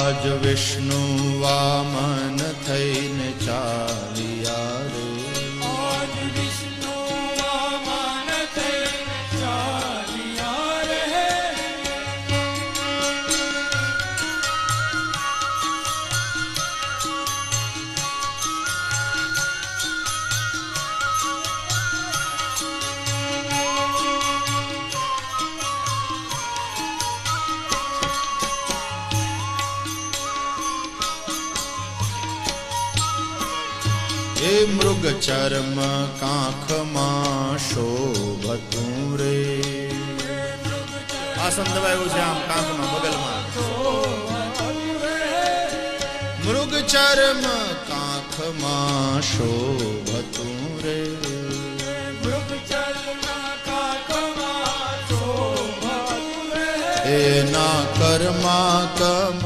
આજ વિષ્ણુ વામન થઈને ચાલ્યા રે, આજ વિષ્ણુ વામન થઈને ચાલ્યા રે. એ મૃગ ચર્મ કાંખમાં શોભતું રે. આ સંદવાયું છે આમ કાંખમાં બગલમાં. મૃગ ચર્મ કાંખમાં શોભતું રે, મૃગ ચર્મ કાંખમાં શોભતું રે. એના કર્મા કમ